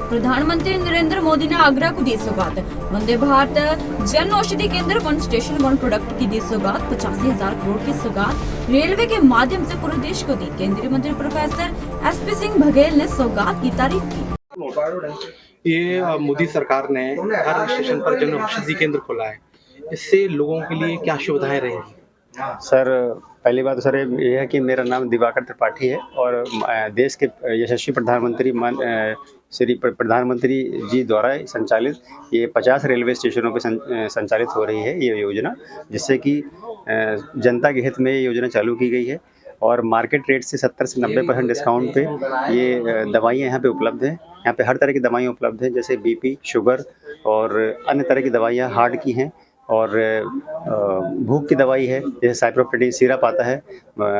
प्रधानमंत्री नरेंद्र मोदी ने आगरा को दी सौगात। वंदे भारत जन औषधि केंद्र वन स्टेशन वन प्रोडक्ट की दी सौगात। 85,000 करोड़ की सौगात रेलवे के माध्यम से पूरे देश को दी। केंद्रीय मंत्री प्रोफेसर SP सिंह बघेल ने सौगात की तारीफ की। ये मोदी सरकार ने हर स्टेशन पर जन औषधि केंद्र खोला है। इससे लोगों के लिए क्या सुविधाएं रहेंगी? सर, पहली बात तो सर ये है कि मेरा नाम दिवाकर त्रिपाठी है और देश के यशस्वी श्री प्रधानमंत्री जी द्वारा संचालित ये 50 रेलवे स्टेशनों पे संचालित हो रही है ये योजना, जिससे कि जनता के हित में ये योजना चालू की गई है और मार्केट रेट से 70 से 90% डिस्काउंट पे ये दवाइयाँ यहाँ पे उपलब्ध हैं। यहाँ पे हर तरह की दवाइयाँ उपलब्ध हैं, जैसे BP, शुगर और अन्य तरह की दवाइयाँ हार्ट की हैं और भूख की दवाई है, जैसे साइप्रोफेटिन सिरप आता है,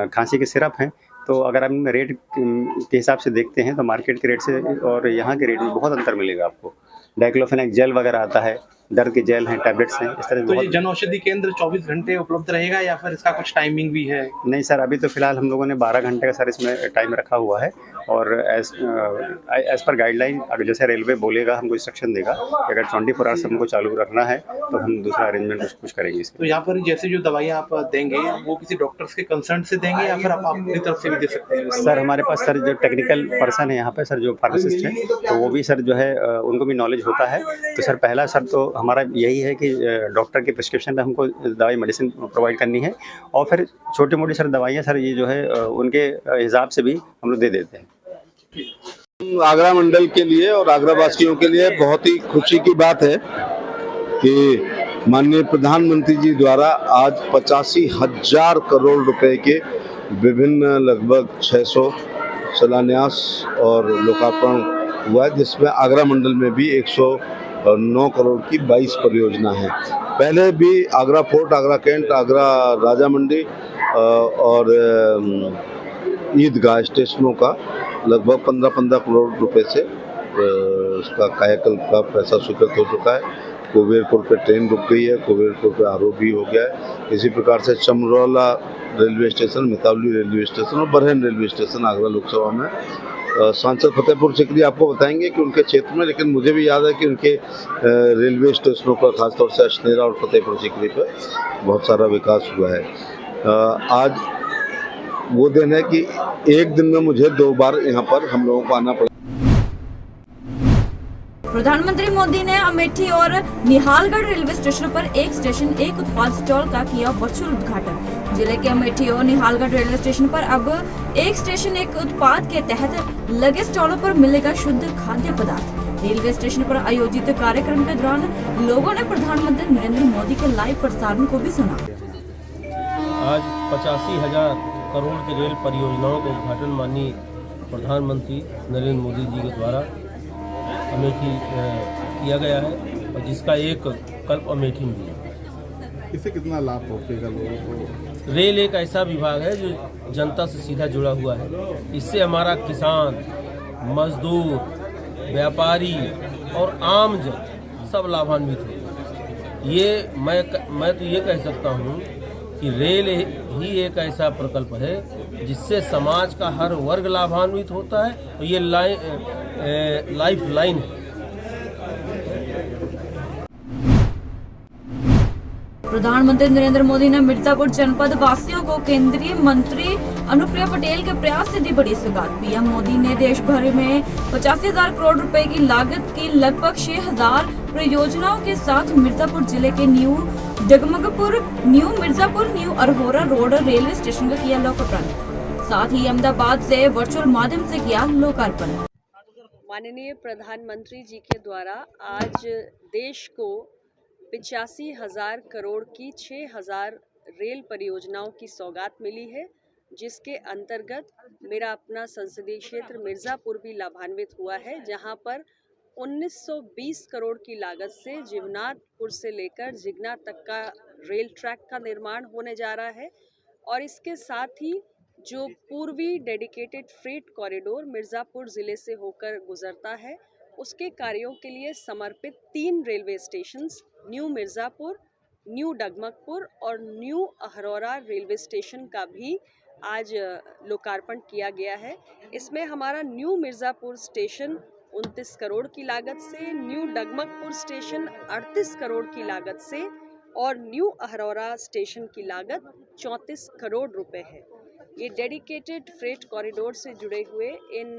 खांसी के सिरप हैं। तो अगर हम रेट के हिसाब से देखते हैं तो मार्केट के रेट से और यहाँ के रेट में बहुत अंतर मिलेगा आपको। डाइक्लोफेनेक जेल वगैरह आता है, दर्द के जेल हैं, टैबलेट्स हैं, इस तरह तो ये जन औषधि केंद्र 24 घंटे उपलब्ध रहेगा या फिर इसका कुछ टाइमिंग भी है? नहीं सर, अभी तो फिलहाल हम लोगों ने 12 घंटे का सर इसमें टाइम रखा हुआ है और एज पर गाइडलाइन अगर जैसे रेलवे बोलेगा, हमको इंस्ट्रक्शन देगा कि अगर 24 आवर्स हमको चालू रखना है तो हम दूसरा अरेंजमेंट कुछ करेंगे इसमें। तो यहाँ पर जैसे जो दवाइयाँ आप देंगे वो किसी डॉक्टर्स के कंसल्ट से देंगे या फिर आप अपनी तरफ से भी दे सकते हैं? सर, हमारे पास सर जो टेक्निकल पर्सन है यहाँ पे सर, जो फार्मासिस्ट हैं, तो वो भी सर जो है उनको भी नॉलेज होता है। तो सर पहला सर तो हमारा यही है कि डॉक्टर के प्रिस्क्रिप्शन पे हमको दवाई मेडिसिन प्रोवाइड करनी है और फिर छोटी मोटी सर दवाइयाँ सर ये जो है उनके हिसाब से भी हम लोग दे देते हैं। आगरा मंडल के लिए और आगरा वासियों के लिए बहुत ही खुशी की बात है कि माननीय प्रधानमंत्री जी द्वारा आज 85,000 करोड़ रुपए के विभिन्न लगभग 600 शिलान्यास और लोकार्पण हुआ है, जिसमें आगरा मंडल में भी 109 करोड़ की 22 परियोजना है। पहले भी आगरा फोर्ट, आगरा कैंट, आगरा राजा मंडी और ईदगाह स्टेशनों का लगभग 15-15 करोड़ रुपए से उसका कायाकल्प का पैसा स्वीकृत हो चुका है। कुबेरपुर पे ट्रेन रुक गई है, कुबेरपुर पे RO हो गया है। इसी प्रकार से Chamraula railway station, Mitawali railway station और बरहन रेलवे स्टेशन आगरा लोकसभा में। सांसद फतेहपुर सिकरी आपको बताएंगे कि उनके क्षेत्र में, लेकिन मुझे भी याद है कि उनके रेलवे स्टेशनों पर खासतौर से अशनेरा और फतेहपुर सिकरी पर बहुत सारा विकास हुआ है। आज वो दिन है कि एक दिन में मुझे 2 बार यहाँ पर हम लोगों को आना पड़ा। प्रधानमंत्री मोदी ने अमेठी और निहालगढ़ रेलवे स्टेशन पर एक स्टेशन एक उत्पाद स्टॉल का किया वर्चुअल उद्घाटन। जिले के अमेठी और निहालगढ़ रेलवे स्टेशन पर अब एक स्टेशन एक उत्पाद के तहत लगे स्टॉलों पर मिलेगा शुद्ध खाद्य पदार्थ। रेलवे स्टेशन पर आयोजित कार्यक्रम के दौरान लोगों ने प्रधानमंत्री नरेंद्र मोदी के लाइव प्रसारण को भी सुना। आज 85,000 करोड़ की रेल परियोजनाओं का उद्घाटन माननीय प्रधानमंत्री नरेंद्र मोदी जी के द्वारा अमेठी किया गया है और जिसका एक कल्प अमेठी में है। इससे कितना लाभ पहुंचेगा लोगों को? रेल एक ऐसा विभाग है जो जनता से सीधा जुड़ा हुआ है। इससे हमारा किसान, मजदूर, व्यापारी और आम जन सब लाभान्वित होगा। ये मैं तो ये कह सकता हूँ कि रेल ही एक ऐसा प्रकल्प है जिससे समाज का हर वर्ग लाभान्वित होता है और ये लाइफ लाइन है। प्रधानमंत्री नरेंद्र मोदी ने मिर्जापुर जनपद वासियों को केंद्रीय मंत्री अनुप्रिया पटेल के प्रयास से दी बड़ी सौगात। पीएम मोदी ने देश भर में 85,000 करोड़ रुपए की लागत की लगभग 6,000 परियोजनाओं के साथ मिर्जापुर जिले के new Dagmagpur, new Mirzapur, new Ahraura road railway station का किया लोकार्पण। साथ ही अहमदाबाद से वर्चुअल माध्यम से किया लोकार्पण। माननीय प्रधानमंत्री जी के द्वारा आज देश को 85,000 करोड़ की 6,000 रेल परियोजनाओं की सौगात मिली है, जिसके अंतर्गत मेरा अपना संसदीय क्षेत्र मिर्ज़ापुर भी लाभान्वित हुआ है, जहां पर 1920 करोड़ की लागत से जीवनाथपुर से लेकर जिगना तक का रेल ट्रैक का निर्माण होने जा रहा है और इसके साथ ही जो पूर्वी डेडिकेटेड फ्रेट कॉरिडोर मिर्ज़ापुर ज़िले से होकर गुजरता है, उसके कार्यों के लिए समर्पित 3 railway stations new Mirzapur, new Dagmagpur और न्यू अहरौरा रेलवे स्टेशन का भी आज लोकार्पण किया गया है। इसमें हमारा न्यू मिर्ज़ापुर स्टेशन 29 करोड़ की लागत से, न्यू डगमगपुर स्टेशन 38 करोड़ की लागत से और न्यू अहरौरा स्टेशन की लागत 34 करोड़ रुपए है। ये डेडिकेटेड फ्रेट कॉरिडोर से जुड़े हुए इन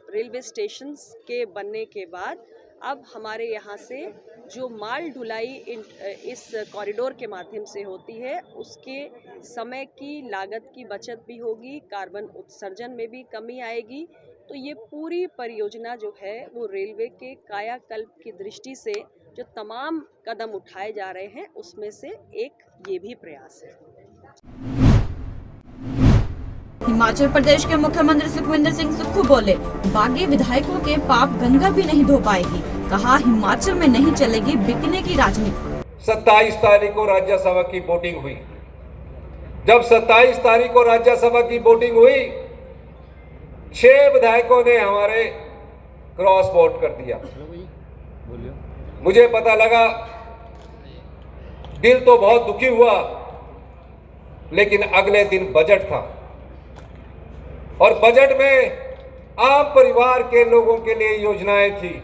रेलवे स्टेशंस के बनने के बाद अब हमारे यहाँ से जो माल ढुलाई इस कॉरिडोर के माध्यम से होती है उसके समय की लागत की बचत भी होगी, कार्बन उत्सर्जन में भी कमी आएगी। तो ये पूरी परियोजना जो है वो रेलवे के कायाकल्प की दृष्टि से जो तमाम कदम उठाए जा रहे हैं उसमें से एक ये भी प्रयास है। हिमाचल प्रदेश के मुख्यमंत्री सुखविंदर सिंह सुक्खू बोले, बागी विधायकों के पाप गंगा भी नहीं धो पाएगी। कहा, हिमाचल में नहीं चलेगी बिकने की राजनीति। 27 तारीख को राज्यसभा की वोटिंग हुई। जब 27 तारीख को राज्यसभा की वोटिंग हुई, 6 विधायकों ने हमारे क्रॉस वोट कर दिया। मुझे पता लगा, दिल तो बहुत दुखी हुआ, लेकिन अगले दिन बजट था और बजट में आम परिवार के लोगों के लिए योजनाएं थी।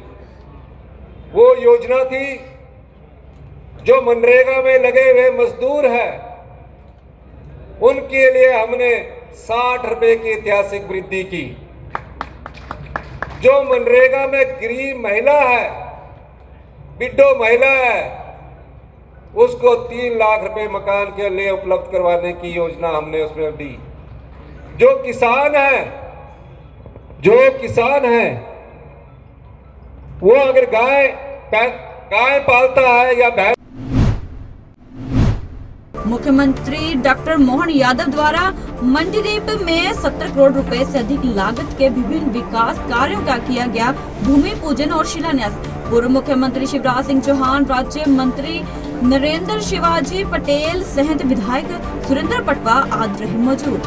वो योजना थी जो मनरेगा में लगे हुए मजदूर हैं, उनके लिए हमने 60 रुपए की ऐतिहासिक वृद्धि की। जो मनरेगा में गरीब महिला है, विडो महिला है, उसको 3 लाख रुपए मकान के लिए उपलब्ध करवाने की योजना हमने उसमें दी। जो किसान है वो अगर गाय पालता है या भैंस। मुख्यमंत्री डॉक्टर मोहन यादव द्वारा मंडीदीप में 70 करोड़ रुपए से अधिक लागत के विभिन्न विकास कार्यों का किया गया भूमि पूजन और शिलान्यास। पूर्व मुख्यमंत्री शिवराज सिंह चौहान, राज्य मंत्री नरेंद्र शिवाजी पटेल सहित विधायक सुरेंद्र पटवा आदि रहे मौजूद।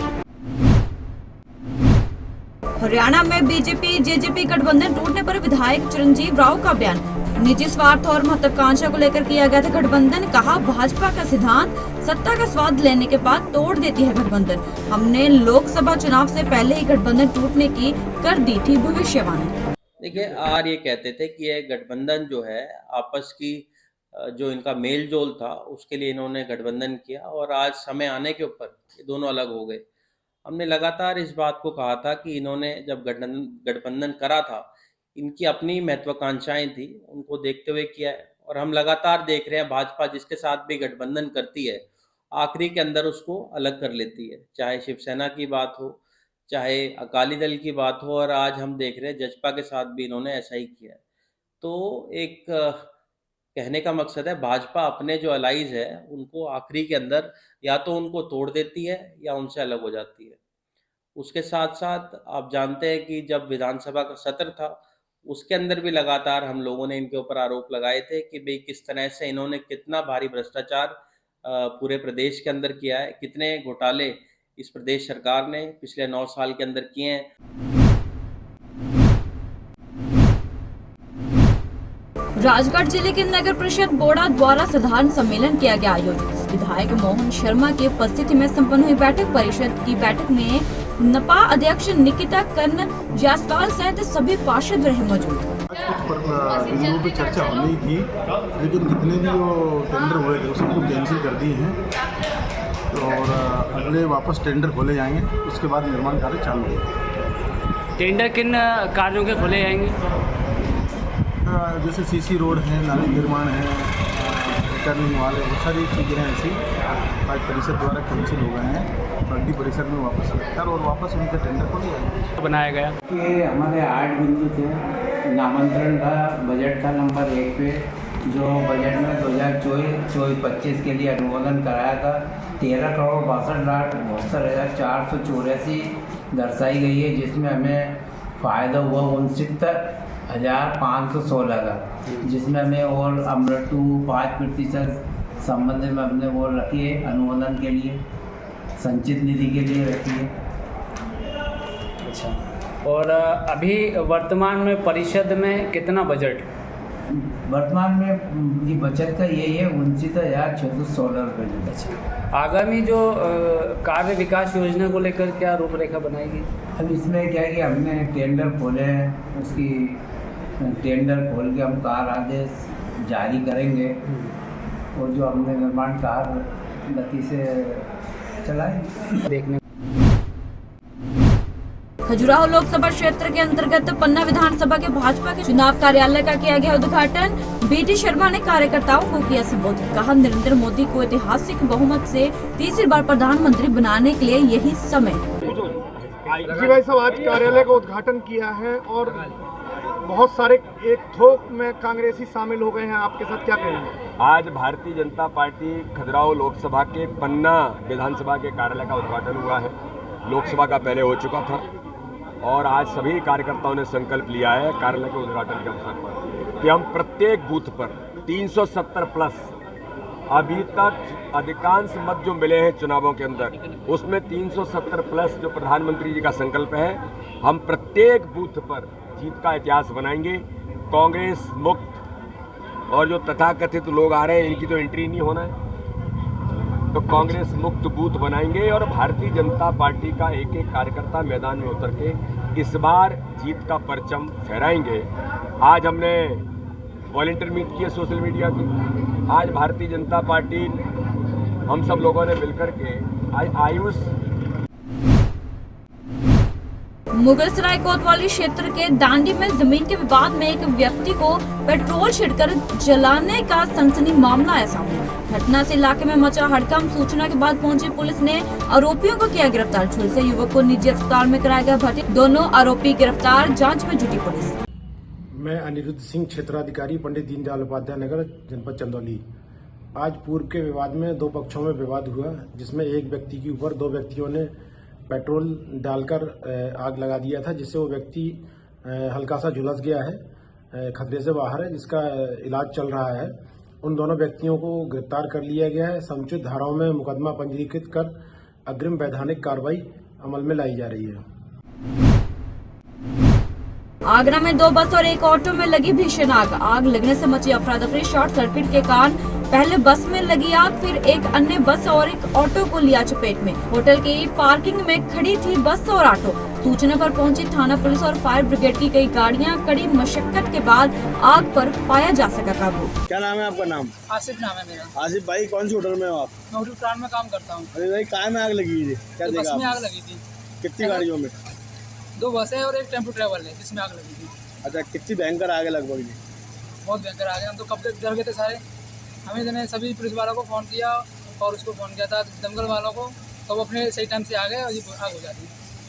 हरियाणा में बीजेपी जेजेपी गठबंधन टूटने पर विधायक चिरंजीव राव का बयान, निजी स्वार्थ और महत्वाकांक्षा को लेकर किया गया था गठबंधन। कहा, भाजपा का सिद्धांत सत्ता का स्वाद लेने के बाद तोड़ देती है गठबंधन। हमने लोकसभा चुनाव से पहले ही गठबंधन टूटने की कर दी थी भविष्यवाणी। देखिए, आर ये कहते थे कि ये गठबंधन जो है आपस की जो इनका मेल जोल था उसके लिए इन्होंने गठबंधन किया और आज समय आने के ऊपर ये दोनों अलग हो गए। हमने लगातार इस बात को कहा था कि इन्होंने जब गठबंधन करा था, इनकी अपनी महत्वाकांक्षाएं थी, उनको देखते हुए किया है। और हम लगातार देख रहे हैं भाजपा जिसके साथ भी गठबंधन करती है, आखिरी के अंदर उसको अलग कर लेती है, चाहे शिवसेना की बात हो, चाहे अकाली दल की बात हो, और आज हम देख रहे हैं जजपा के साथ भी इन्होंने ऐसा ही किया है। तो एक कहने का मकसद है, भाजपा अपने जो अलाइज है उनको आखिरी के अंदर या तो उनको तोड़ देती है या उनसे अलग हो जाती है। उसके साथ साथ आप जानते हैं कि जब विधानसभा का सत्र था उसके अंदर भी लगातार हम लोगों ने इनके ऊपर आरोप लगाए थे कि भाई किस तरह से इन्होंने कितना भारी भ्रष्टाचार पूरे प्रदेश के अंदर किया है, कितने घोटाले इस प्रदेश सरकार ने पिछले 9 साल के अंदर किए हैं। राजगढ़ जिले के नगर परिषद बोड़ा द्वारा साधारण सम्मेलन किया गया आयोजित। विधायक मोहन शर्मा की उपस्थिति में संपन्न हुई बैठक। परिषद की बैठक में नपा अध्यक्ष निकिता कर्ण जायसवाल सहित सभी पार्षद रहे मौजूद। बिंदुओं पे चर्चा होनी थी, लेकिन जितने भी वो टेंडर हुए थे सबको कैंसिल कर दिए हैं और अगले वापस टेंडर खोले जाएंगे, उसके बाद निर्माण कार्य चालू होगा। टेंडर किन कार्यों के खोले जाएंगे? जैसे सीसी रोड है, नाली निर्माण है, रिटर्निंग वाले बहुत सारी चीज़ें हैं ऐसी आज परिषद द्वारा कैंसिल हो गए हैं। अगली परिषद में वापस कर और वापस उनके टेंडर खोले जाएंगे। बनाया गया कि हमारे 8 बिंदु थे। नामांतरण था, बजट था नंबर 1 पे, जो बजट में 2024-25 के लिए अनुमोदन कराया था। 13,62,72,484 दर्शाई गई है, जिसमें हमें फ़ायदा हुआ 69,516 का, जिसमें हमें और अमृत 5% संबंध में हमने वो रखी है अनुमोदन के लिए, संचित निधि के लिए रखी है। अच्छा, और अभी वर्तमान में परिषद में कितना बजट? वर्तमान में ये बचत का यही है 29,616 रुपये। अच्छा, आगामी जो कार्य विकास योजना को लेकर क्या रूपरेखा बनाएगी? अब इसमें क्या है कि हमने टेंडर खोले हैं, उसकी टेंडर खोल के हम कार आदेश जारी करेंगे और जो हमने निर्माण कार्य गति से चलाएंगे। देखने खजुराहो लोकसभा क्षेत्र के अंतर्गत पन्ना विधानसभा के भाजपा के चुनाव कार्यालय का किया गया उद्घाटन। बीटी शर्मा ने कार्यकर्ताओं को किया संबोधित। कहा, नरेंद्र मोदी को ऐतिहासिक बहुमत से तीसरी बार प्रधानमंत्री बनाने के लिए यही समय। जी भाई साहब, आज कार्यालय का उद्घाटन किया है और बहुत सारे एक थोक में कांग्रेसी शामिल हो गए हैं, आपके साथ क्या कहेंगे? आज भारतीय जनता पार्टी खजुराहो लोकसभा के पन्ना विधानसभा के कार्यालय का उद्घाटन हुआ है। लोकसभा का पहले हो चुका था और आज सभी कार्यकर्ताओं ने संकल्प लिया है कार्यालय के उद्घाटन के अवसर पर कि हम प्रत्येक बूथ पर 370 प्लस, अभी तक अधिकांश मत जो मिले हैं चुनावों के अंदर, उसमें 370 प्लस जो प्रधानमंत्री जी का संकल्प है, हम प्रत्येक बूथ पर जीत का इतिहास बनाएंगे। कांग्रेस मुक्त और जो तथाकथित लोग आ रहे हैं इनकी तो एंट्री नहीं होना है, तो कांग्रेस मुक्त बूथ बनाएंगे और भारतीय जनता पार्टी का एक एक कार्यकर्ता मैदान में उतर के इस बार जीत का परचम फहराएंगे। आज हमने वॉलंटियर मीट की है सोशल मीडिया की। आज भारतीय जनता पार्टी हम सब लोगों ने मिलकर के आज आयुष मुगलसराय कोतवाली क्षेत्र के दांडी में जमीन के विवाद में एक व्यक्ति को पेट्रोल छिड़कर जलाने का सनसनी मामला आया सामने। घटना से इलाके में मचा हड़कंप। सूचना के बाद पहुंची पुलिस ने आरोपियों को किया गिरफ्तार। झुलसे युवक को निजी अस्पताल में कराया गया भर्ती। दोनों आरोपी गिरफ्तार। जांच में जुटी पुलिस। मैं अनिरुद्ध सिंह, क्षेत्राधिकारी, पंडित दीनदयाल उपाध्याय नगर, जनपद चंदौली। आज पूर्व के विवाद में दो पक्षों में विवाद हुआ, जिसमें एक व्यक्ति के ऊपर दो व्यक्तियों ने पेट्रोल डालकर आग लगा दिया था, जिससे वो व्यक्ति हल्का सा झुलस गया है, खतरे से बाहर है, जिसका इलाज चल रहा है। उन दोनों व्यक्तियों को गिरफ्तार कर लिया गया है। समुचित धाराओं में मुकदमा पंजीकृत कर अग्रिम वैधानिक कार्रवाई अमल में लाई जा रही है। आगरा में दो बस और एक ऑटो में लगी भीषण आग। आग लगने से मची अफरा तफरी। शॉर्ट सर्किट के कारण पहले बस में लगी आग, फिर एक अन्य बस और एक ऑटो को लिया चपेट में। होटल की पार्किंग में खड़ी थी बस और ऑटो। सूचना पर पहुंची थाना पुलिस और फायर ब्रिगेड की कई गाड़ियां। कड़ी मशक्कत के बाद आग पर पाया जा सका काबू। क्या नाम है आपका? नाम आसिफ नाम है मेरा। आसिफ भाई, कौन सी होटल में हो आप? मैं होटल प्राण में काम करता हूँ। अरे भाई, काय में आग लगी हुई थी? क्या देखा? बस में आग लगी थी। कितनी गाड़ियों में? दो बस है और एक टेम्पो ट्रेवल है जिसमें आग लगी थी। अच्छा, कितनी भयंकर आग है लगभग? बहुत भयंकर आग है। हम तो कब तक डर गए थे सारे। हमें सभी पुलिस वालों को फ़ोन किया और उसको फ़ोन किया था दमकल वालों को, तो वो अपने सही टाइम से आ गए और ये आग हो जाती।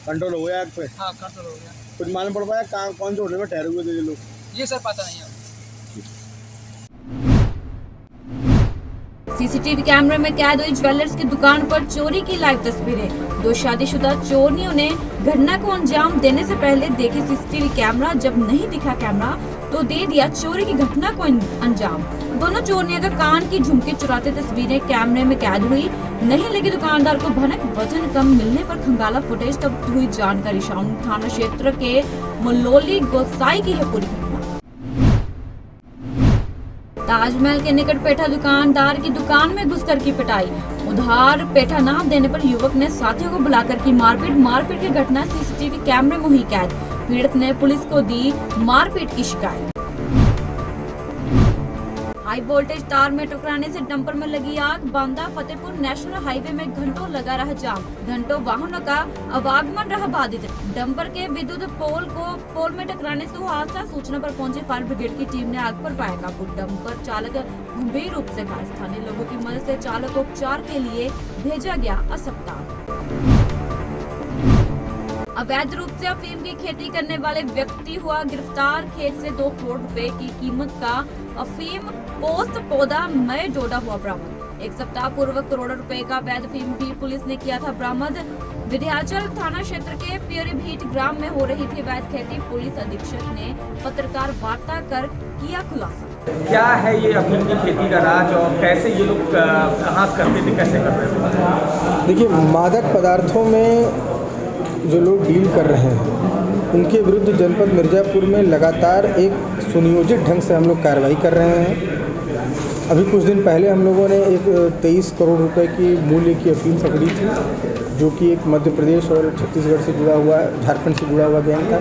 कंट्रोल हो गया आग पे? हाँ, कंट्रोल हो गया। कुछ मालूम पड़ पाया कौन से होटल में ठहरे हुए थे ये लोग? ये सर पता नहीं है। सीसीटीवी कैमरे में कैद हुई ज्वेलर्स की दुकान पर चोरी की लाइव तस्वीरें। दो शादीशुदा चोरियों ने घटना को अंजाम देने से पहले देखी सीसीटीवी कैमरा। जब नहीं दिखा कैमरा तो दे दिया चोरी की घटना को अंजाम। दोनों चोरियां का कान की झुमके चुराते तस्वीरें कैमरे में कैद हुई। नहीं लगी दुकानदार को भनक। वजन कम मिलने पर खंगाला फुटेज, तब हुई जानकारी। शाम थाना क्षेत्र के मलोली गोसाई की है पूरी घटना। ताजमहल के निकट पेठा दुकानदार की दुकान में घुसकर की पिटाई। उधार पेठा ना देने पर युवक ने साथियों को बुलाकर की मारपीट। मारपीट की घटना सीसीटीवी कैमरे में हुई कैद। पीड़ित ने पुलिस को दी मारपीट की शिकायत। हाई वोल्टेज तार में टकराने से डंपर में लगी आग। बांदा फतेहपुर नेशनल हाईवे में घंटों लगा रहा जाम। घंटों वाहनों का आवागमन रहा बाधित। डंपर के विद्युत पोल में टकराने से हुआ हादसा। सूचना पर पहुंची फायर ब्रिगेड की टीम ने आग पर पाया काबू। डंपर चालक गंभीर रूप से घायल। स्थानीय लोगों की मदद से चालक को उपचार के लिए भेजा गया अस्पताल। अवैध रूप से अफीम की खेती करने वाले व्यक्ति हुआ गिरफ्तार। खेत से 2 करोड़ रुपए की कीमत का अफीम पोस्त पौधा मय डोडा हुआ बरामद। एक सप्ताह पूर्व करोड़ों रुपए का अवैध अफीम भी पुलिस ने किया था बरामद। विंध्याचल थाना क्षेत्र के प्योरीभीट ग्राम में हो रही थी अवैध खेती। पुलिस अधीक्षक ने पत्रकार वार्ता कर किया खुलासा। क्या है ये अफीम की खेती का राज और कैसे ये लोग कहाँ करते थे, कैसे कर रहे थे? देखिए, मादक पदार्थों में जो लोग डील कर रहे हैं उनके विरुद्ध जनपद मिर्ज़ापुर में लगातार एक सुनियोजित ढंग से हम लोग कार्रवाई कर रहे हैं। अभी कुछ दिन पहले हम लोगों ने एक 23 करोड़ रुपए की मूल्य की अफीम पकड़ी थी, जो कि एक मध्य प्रदेश और छत्तीसगढ़ से जुड़ा हुआ, झारखंड से जुड़ा हुआ गैंग था।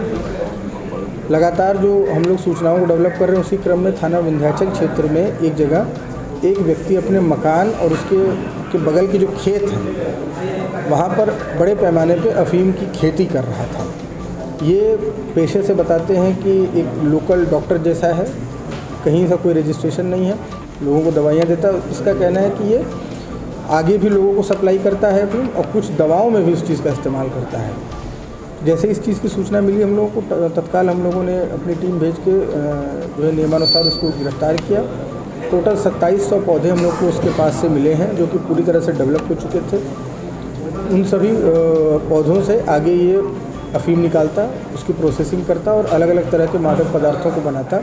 लगातार जो हम लोग सूचनाओं को डेवलप कर रहे हैं, उसी क्रम में थाना विंध्याचल क्षेत्र में एक जगह एक व्यक्ति अपने मकान और उसके बगल के जो खेत हैं वहाँ पर बड़े पैमाने पे अफीम की खेती कर रहा था। ये पेशे से बताते हैं कि एक लोकल डॉक्टर जैसा है, कहीं से कोई रजिस्ट्रेशन नहीं है, लोगों को दवाइयाँ देता है। इसका कहना है कि ये आगे भी लोगों को सप्लाई करता है अफीम और कुछ दवाओं में भी उस चीज़ का इस्तेमाल करता है। जैसे इस चीज़ की सूचना मिली, हम लोगों को तत्काल हम लोगों ने अपनी टीम भेज के जो है नियमानुसार उसको गिरफ्तार किया। टोटल 2700 पौधे हम लोग को उसके पास से मिले हैं, जो कि पूरी तरह से डेवलप हो चुके थे। उन सभी पौधों से आगे ये अफीम निकालता, उसकी प्रोसेसिंग करता और अलग अलग तरह के मादक पदार्थों को बनाता।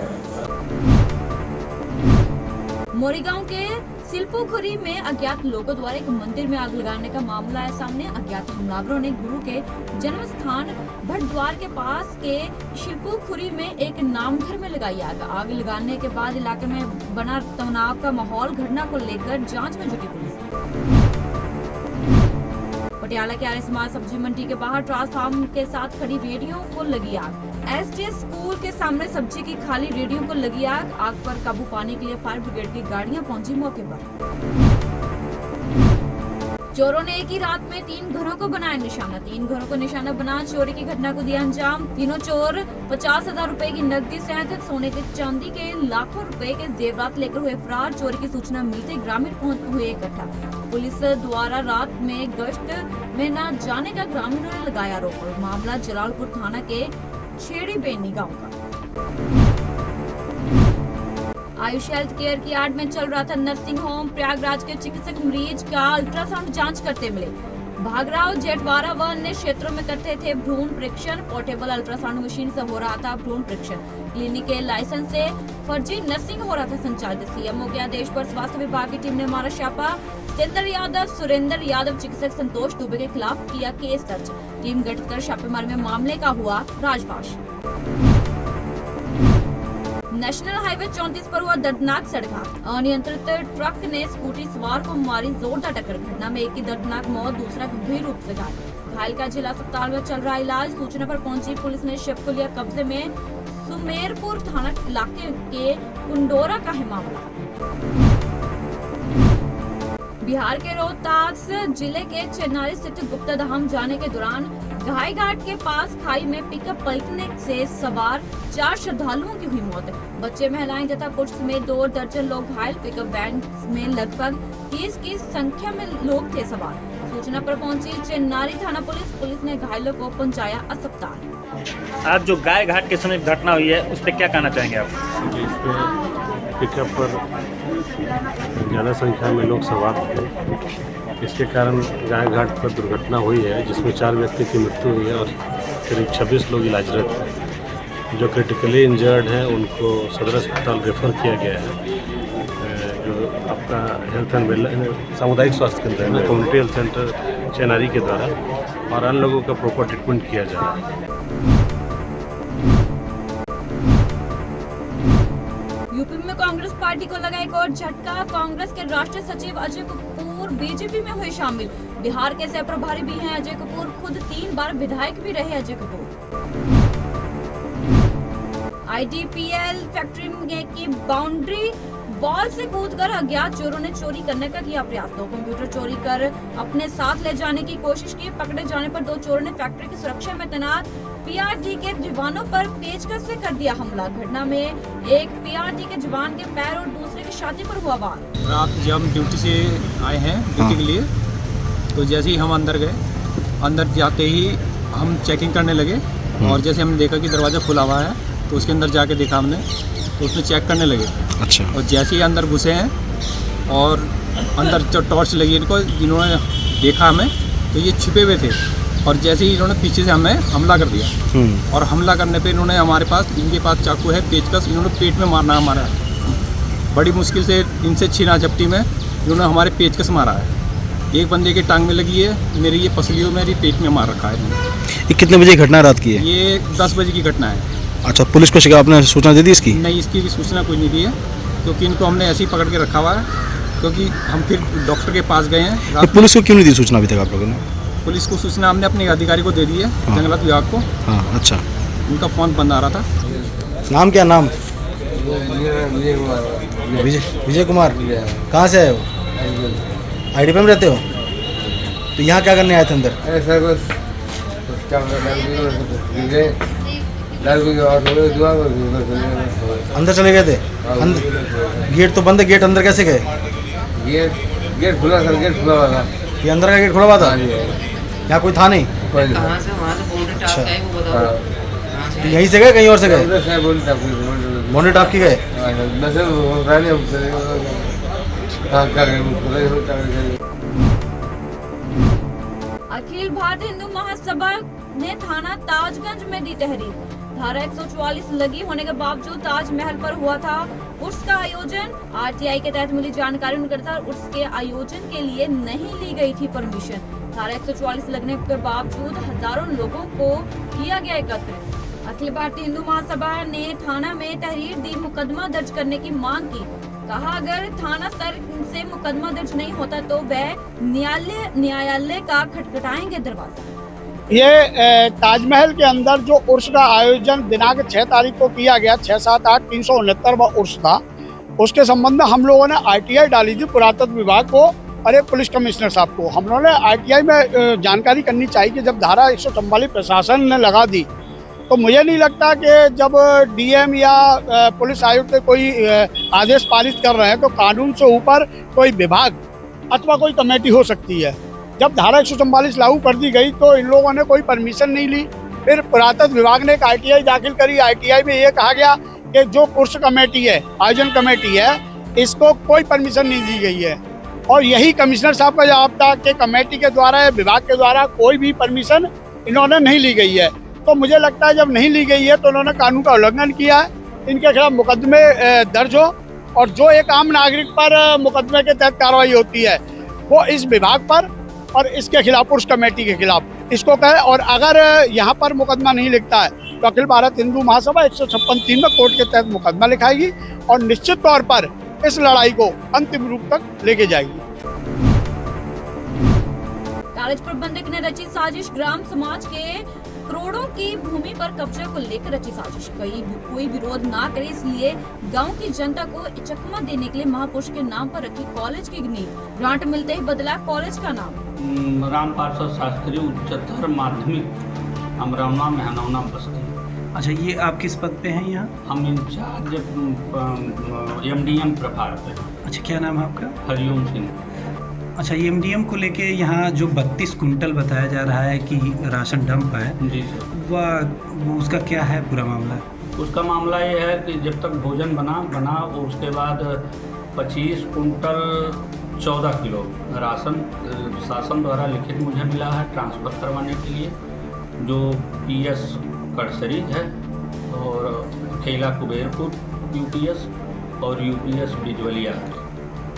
मोरीगांव के सिल्पुखुरी में अज्ञात लोगों द्वारा एक मंदिर में आग लगाने का मामला है सामने। अज्ञात हमलावरों ने गुरु के जन्म स्थान भटद्वार के पास के शिल्पुखुरी में एक नामघर में लगाई आग। आग लगाने के बाद इलाके में बना तनाव का माहौल। घटना को लेकर जांच में जुटी पुलिस। पटियाला के आर्य समाज सब्जी मंडी के बाहर ट्रांसफार्मर के साथ खड़ी रेडियो को लगी आग। एसटीएस स्कूल के सामने सब्जी की खाली रेडियो को लगी आग। आग पर काबू पाने के लिए फायर ब्रिगेड की गाड़ियां पहुंची मौके पर। चोरों ने एक ही रात में 3 घरों को बनाया निशाना। 3 घरों को निशाना बना चोरी की घटना को दिया अंजाम। तीनों चोर 50,000 रुपए की नकदी सहित सोने के चांदी के लाखों रुपए के जेवरात लेकर हुए फरार। चोरी की सूचना मिलते ग्रामीण पहुंच हुए इकट्ठा। पुलिस द्वारा रात में गश्त में न जाने का ग्रामीणों ने लगाया आरोप। मामला जलालपुर थाना के छेड़ी बेनी गांव का। आयुष हेल्थ केयर की आड़ में चल रहा था नर्सिंग होम। प्रयागराज के चिकित्सक मरीज का अल्ट्रासाउंड जांच करते मिले। भागराव, जेठवारा व अन्य क्षेत्रों में करते थे भ्रूण परीक्षण। पोर्टेबल अल्ट्रासाउंड मशीन से हो रहा था भ्रूण परीक्षण। क्लिनिक के लाइसेंस से फर्जी नर्सिंग हो रहा था संचालित। सीएमओ के आदेश पर स्वास्थ्य विभाग की टीम ने मारा छापा। सतेंद्र यादव, सुरेंद्र यादव, चिकित्सक संतोष दुबे के खिलाफ किया केस दर्ज। टीम गठित कर छापेमारी में मामले का हुआ राजपाश। नेशनल हाईवे 34 पर हुआ दर्दनाक सड़क हादसा। अनियंत्रित ट्रक ने स्कूटी सवार को मारी जोरदार टक्कर। घटना में एक की दर्दनाक मौत, दूसरा गंभीर रूप से घायल। घायल का जिला अस्पताल में चल रहा इलाज। सूचना पर पहुंची पुलिस ने शव को लिया कब्जे में। सुमेरपुर थाना इलाके के कुंडोरा का है मामला। बिहार के रोहतास जिले के चेन्नई स्थित गुप्ता धाम जाने के दौरान घाई घाट के पास खाई में पिकअप पलटने से सवार 4 श्रद्धालुओं की हुई मौत। बच्चे, महिलाएं तथा पुरुष समेत 2 दर्जन लोग घायल। पिकअप वैन में लगभग 30 की संख्या में लोग थे सवार। सूचना पर पहुंची चेन्नई थाना पुलिस ने घायलों को पहुंचाया अस्पताल। आज जो गाय घाट के समय घटना हुई है उस पर क्या कहना चाहेंगे आप? पिकअप पर ज़्यादा संख्या में लोग सवार थे, इसके कारण गाय घाट पर दुर्घटना हुई है, जिसमें 4 व्यक्ति की मृत्यु हुई है और करीब 26 लोग इलाजरत हैं। जो क्रिटिकली इंजर्ड हैं उनको सदर अस्पताल रेफर किया गया है। जो आपका हेल्थ एंड वेलनेस सामुदायिक स्वास्थ्य केंद्र है ना, कम्युनिटी हेल्थ सेंटर चेनारी के द्वारा, और अन्य लोगों का प्रॉपर ट्रीटमेंट किया जा रहा है। यूपी में कांग्रेस पार्टी को लगा एक और झटका। कांग्रेस के राष्ट्रीय सचिव अजय कपूर बीजेपी में हुए शामिल। बिहार के सह प्रभारी भी हैं अजय कपूर। खुद 3 बार विधायक भी रहे अजय कपूर। आईडीपीएल फैक्ट्री की बाउंड्री वॉल से कूदकर अज्ञात चोरों ने चोरी करने का किया प्रयास। 2 कंप्यूटर चोरी कर अपने साथ ले जाने की कोशिश की। पकड़े जाने पर 2 चोरों ने फैक्ट्री की सुरक्षा में तैनात पीआरटी के जवानों पर पेचकस से कर दिया हमला। घटना में एक पीआरटी के जवान के पैर और दूसरे की छाती पर हुआ वार। रात जब हम ड्यूटी से आए हैं ड्यूटी के लिए, तो जैसे ही हम अंदर गए, अंदर जाते ही हम चेकिंग करने लगे और जैसे हमने देखा कि दरवाज़ा खुला हुआ है तो उसके अंदर जाके देखा हमने, तो उसमें चेक करने लगे। अच्छा। और जैसे ही अंदर घुसे हैं और अंदर जो टॉर्च लगी इनको, जिन्होंने देखा हमें तो ये छिपे हुए थे और जैसे ही इन्होंने पीछे से हमें हमला कर दिया। और हमला करने पे इन्होंने हमारे पास, इनके पास चाकू है, पेचकस, इन्होंने पेट में मारना हमारा। बड़ी मुश्किल से इनसे छीना झपटी में इन्होंने हमारे पेचकस मारा है। एक बंदे के टांग में लगी है, मेरी ये पसलियों में, मेरी पेट में मार रखा है इन्होंने। ये कितने बजे घटना रात की है? ये 10 बजे की घटना है। अच्छा, पुलिस को शिकायत आपने सूचना दे दी इसकी? नहीं, इसकी भी सूचना कोई नहीं दी है, क्योंकि इनको हमने ऐसे ही पकड़ के रखा हुआ है। क्योंकि हम फिर डॉक्टर के पास गए हैं। पुलिस को क्यों नहीं दी सूचना अभी तक आप लोगों ने? पुलिस को सूचना हमने अपने अधिकारी को दे दी है, जंगलात विभाग को। हाँ, अच्छा। उनका फ़ोन बंद आ रहा था। नाम क्या नाम? विजय कुमार। कहाँ से आए हो? IDP में रहते हो? तो यहाँ क्या करने आए थे अंदर? अंदर चले गए थे? गेट तो बंद है, गेट अंदर कैसे गए? गेट खुला सर, गेट खुला हुआ था। ये अंदर का गेट खुला हुआ था? यहाँ कोई था नहीं? कहाँ से वहाँ से बाउंड्री टाप का है वो बताओ। तो यहीं से गए कहीं और से गए? बाउंड्री टाप की गए? अखिल भारतीय हिंदू महासभा ने थाना ताजगंज में दी तहरीर। धारा 144 लगी होने के बावजूद ताजमहल पर हुआ था उर्स का आयोजन। RTI के तहत मिली जानकारी अनुसार उर्स के आयोजन के लिए नहीं ली गई थी परमिशन। धारा 144 लगने के बावजूद हजारों लोगों को किया गया एकत्रित। अखिल भारतीय हिंदू महासभा ने थाना में तहरीर दी, मुकदमा दर्ज करने की मांग की। कहा अगर थाना स्तर से मुकदमा दर्ज नहीं होता तो वह न्यायालय का खटखटाएंगे दरवाजा। ये ताजमहल के अंदर जो उर्स का आयोजन दिनांक 6 तारीख को किया गया, 6-7-8 369वां उर्स था, उसके संबंध में हम लोगों ने RTI डाली थी पुरातत्व विभाग को और एक पुलिस कमिश्नर साहब को। हम लोगों ने RTI में जानकारी करनी चाहिए कि जब धारा 144 प्रशासन ने लगा दी तो मुझे नहीं लगता कि जब DM या पुलिस आयुक्त कोई आदेश पारित कर रहे हैं तो कानून से ऊपर कोई विभाग अथवा कोई कमेटी हो सकती है। जब धारा 144 लागू कर दी गई तो इन लोगों ने कोई परमिशन नहीं ली। फिर पुरातत्व विभाग ने एक RTI दाखिल करी। RTI में ये कहा गया कि जो उर्स कमेटी है, आयोजन कमेटी है, इसको कोई परमिशन नहीं दी गई है। और यही कमिश्नर साहब का जवाब था कि कमेटी के द्वारा या विभाग के द्वारा कोई भी परमिशन इन्होंने नहीं ली गई है। तो मुझे लगता है जब नहीं ली गई है तो उन्होंने कानून का उल्लंघन किया है। इनके खिलाफ मुकदमे दर्ज हो और जो एक आम नागरिक पर मुकदमे के तहत कार्रवाई होती है वो इस विभाग पर और इसके खिलाफ उर्स कमेटी के खिलाफ इसको कहे। और अगर यहाँ पर मुकदमा नहीं लिखता है तो अखिल भारत हिंदू महासभा 156(3) में कोर्ट के तहत मुकदमा लिखाएगी और निश्चित तौर पर इस लड़ाई को अंतिम रूप तक लेके जाएगी। कॉलेज प्रबंधक ने रची साजिश। ग्राम समाज के करोड़ों की भूमि पर कब्जे को लेकर रची साजिश। कोई विरोध ना करे इसलिए गांव की जनता को चकमा देने के लिए महापुरुष के नाम पर रखी कॉलेज की नींव। ग्रांट मिलते ही बदला कॉलेज का नाम। राम पार्षद शास्त्री उच्चतर माध्यमिक अमरौना मेहनौना बस्ती। अच्छा, ये आप किस पद पे हैं यहाँ? हम इंचार्ज MDM प्रभार पे। अच्छा, क्या नाम है आपका? हरिओम सिंह। अच्छा, ये MDM को लेके यहाँ जो 32 कुंटल बताया जा रहा है कि राशन डंप है, जी सर, वो उसका क्या है पूरा मामला? उसका मामला ये है कि जब तक भोजन बना और उसके बाद 25 कुंटल 14 किलो राशन शासन द्वारा लिखित मुझे मिला है ट्रांसफ़र करवाने के लिए, जो PS कड़सरी है और खेला कुबेरपुर UPS और UPS बिजवलिया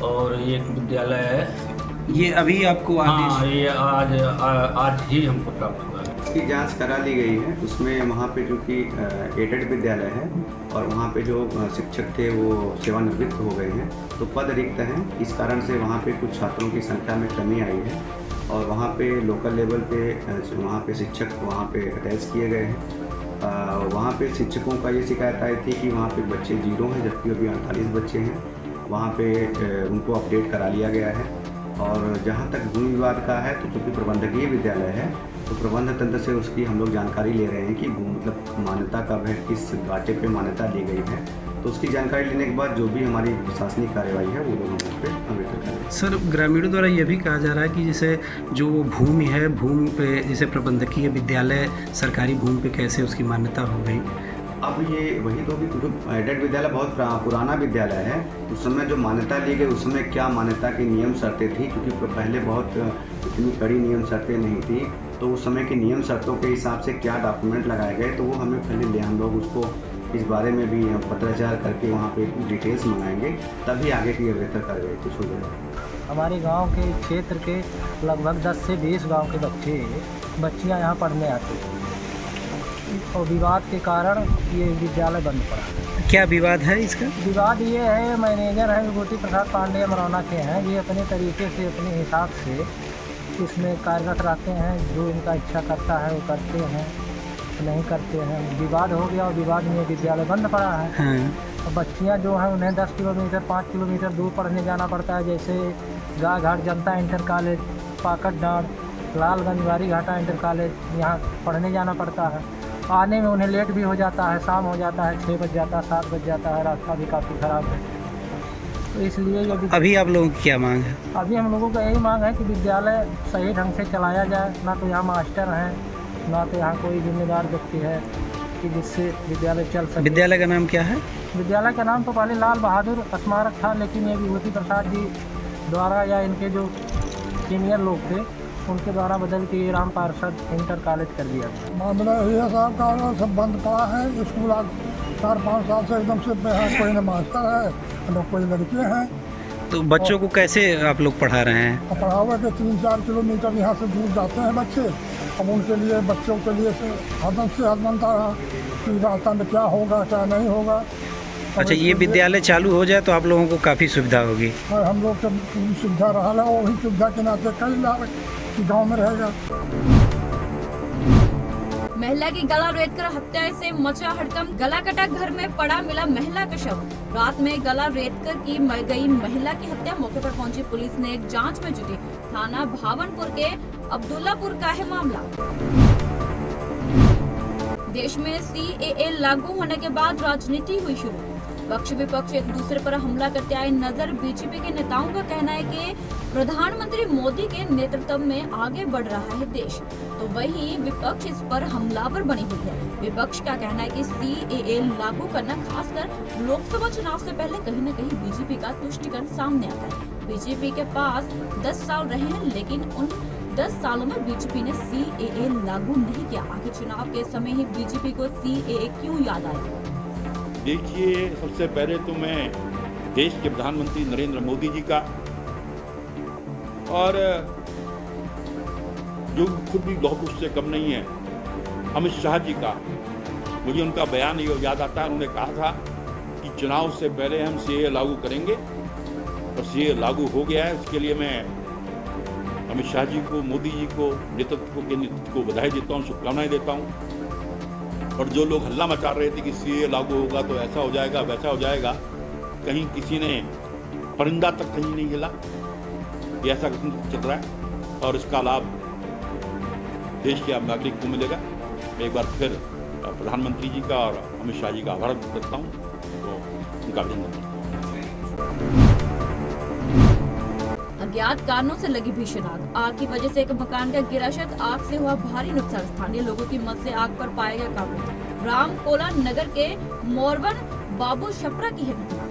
और एक विद्यालय है। ये अभी आपको आदेश? हाँ, ये आज ही हमको प्राप्त हुआ है। इसकी जांच करा ली गई है। उसमें वहाँ पे जो कि एडेड विद्यालय है और वहाँ पे जो शिक्षक थे वो सेवानिवृत्त हो गए हैं तो पद रिक्त हैं। इस कारण से वहाँ पे कुछ छात्रों की संख्या में कमी आई है और वहाँ पे लोकल लेवल पे वहाँ पे शिक्षक वहाँ पे अटैच किए गए हैं। वहाँ पे शिक्षकों का ये शिकायत आई थी कि वहाँ पे बच्चे 0 हैं जबकि अभी 48 बच्चे हैं। वहाँ पे उनको अपडेट करा लिया गया है। और जहाँ तक भूमि विवाद का है तो चूँकि प्रबंधकीय विद्यालय है तो प्रबंध तंत्र से उसकी हम लोग जानकारी ले रहे हैं कि मतलब मान्यता कब है, किस बाटे पे मान्यता ली गई है, तो उसकी जानकारी लेने के बाद जो भी हमारी प्रशासनिक कार्रवाई है वो लोग हम उस पर अमल करेंगे। सर, ग्रामीणों द्वारा यह भी कहा जा रहा है कि जैसे जो भूमि है, भूमि पे जैसे प्रबंधकीय विद्यालय सरकारी भूमि पे कैसे उसकी मान्यता हो गई? अब ये वही तो भी क्योंकि एडेड विद्यालय बहुत पुराना विद्यालय है। उस समय जो मान्यता ली गई उस समय क्या मान्यता की नियम शर्तें थी, क्योंकि पहले बहुत इतनी कड़ी नियम शर्तें नहीं थी, तो उस समय की नियम शर्तों के हिसाब से क्या डॉक्यूमेंट लगाए गए तो वो हमें पहले ले हम लोग उसको इस बारे में भी पत्राचार करके वहाँ पे डिटेल्स मंगाएंगे, तभी आगे की बेहतर कार्रवाई कुछ हो जाएगी। हमारे गांव के क्षेत्र के लगभग 10 से 20 गांव के बच्चियां यहाँ पढ़ने आती हैं और विवाद के कारण ये विद्यालय बंद पड़ा। क्या विवाद है इसका? विवाद ये है, मैनेजर है विभूति प्रसाद पांडे अमरौना के हैं, ये अपने तरीके से अपने हिसाब से इसमें कार्यरत रहते हैं, जो इनका इच्छा करता है वो करते हैं। नहीं करते हैं। विवाद हो गया और विवाद में विद्यालय बंद पड़ा है। हाँ। और बच्चियाँ जो हैं उन्हें 10 किलोमीटर 5 किलोमीटर दूर पढ़ने जाना पड़ता है, जैसे गाय घाट जनता इंटर कॉलेज, पाकट डांड, लालगंज वारी घाटा इंटर कॉलेज, यहाँ पढ़ने जाना पड़ता है। आने में उन्हें लेट भी हो जाता है, शाम हो जाता है, 6 बज जाता है, 7 बज जाता है, रास्ता भी काफ़ी ख़राब है। तो इसलिए यदि अभी आप लोगों की क्या मांग है? अभी हम लोगों का यही मांग है कि विद्यालय सही ढंग से चलाया जाए। ना तो यहाँ मास्टर हैं, ना तो यहाँ कोई जिम्मेदार व्यक्ति है कि जिससे विद्यालय चल सके। विद्यालय का नाम क्या है? विद्यालय का नाम तो पहले लाल बहादुर स्मारक था, लेकिन ये विभूति प्रसाद जी द्वारा या इनके जो सीनियर लोग थे उनके द्वारा बदल के ये राम पार्षद इंटर कॉलेज कर दिया। मामला यही है साहब का, सब बंद पड़ा है। स्कूल 4-5 साल से एकदम से कोई न मास्टर है, न कोई लड़के हैं। तो बच्चों को कैसे आप लोग पढ़ा रहे हैं? पढ़ावे के 3-4 किलोमीटर यहाँ से दूर जाते हैं बच्चे। अब उनके लिए, बच्चों के लिए हरदम से हद बनता रहा कि रास्ता में क्या होगा क्या नहीं होगा। अच्छा, ये विद्यालय चालू हो जाए तो आप लोगों को काफ़ी सुविधा होगी। हम लोग के सुविधा रहा है, वही सुविधा के नाते कई लाभ कि गाँव में रहेगा। महिला की गला रेतकर हत्या से मचा हड़कंप। गला कटा, घर में पड़ा मिला महिला का शव। रात में गला रेतकर की गई महिला की हत्या। मौके पर पहुंची पुलिस ने एक जांच में जुटी। थाना भावनपुर के अब्दुल्लापुर का है मामला। देश में CAA लागू होने के बाद राजनीति हुई शुरू। पक्ष विपक्ष एक दूसरे पर हमला करते आए नजर। बीजेपी के नेताओं का कहना है कि प्रधानमंत्री मोदी के नेतृत्व में आगे बढ़ रहा है देश, तो वहीं विपक्ष इस पर हमलावर बनी हुई है। विपक्ष का कहना है कि CAA लागू करना खासकर लोकसभा चुनाव से पहले कहीं न कहीं बीजेपी का तुष्टीकरण सामने आता है। बीजेपी के पास 10 साल रहे हैं, लेकिन उन 10 सालों में बीजेपी ने CAA लागू नहीं किया। आखिर चुनाव के समय ही बीजेपी को CAA क्यों याद आया? देखिए, सबसे पहले तो मैं देश के प्रधानमंत्री नरेंद्र मोदी जी का, और जो खुद भी लौह पुरुष से कम नहीं है, अमित शाह जी का, मुझे उनका बयान याद आता है। उन्होंने कहा था कि चुनाव से पहले हम CAA लागू करेंगे, और CAA लागू हो गया है। इसके लिए मैं अमित शाह जी को, मोदी जी को, नेतृत्व को बधाई देता हूँ, शुभकामनाएं देता हूँ। और जो लोग हल्ला मचा रहे थे कि CAA लागू होगा तो ऐसा हो जाएगा, वैसा हो जाएगा, कहीं किसी ने परिंदा तक कहीं नहीं हिला। ये ऐसा चल रहा है, और इसका लाभ देश के आम नागरिक को मिलेगा। मैं एक बार फिर प्रधानमंत्री जी का और अमित शाह जी का आभार करता हूँ, तो उनका अभिनंदन करता हूँ। अज्ञात कारणों से लगी भीषण आग की वजह से एक मकान का गिरा छत। आग से हुआ भारी नुकसान। स्थानीय लोगों की मदद से आग पर पाया गया काबू। रामकोला नगर के मोरवन बाबू छपरा की है घटना।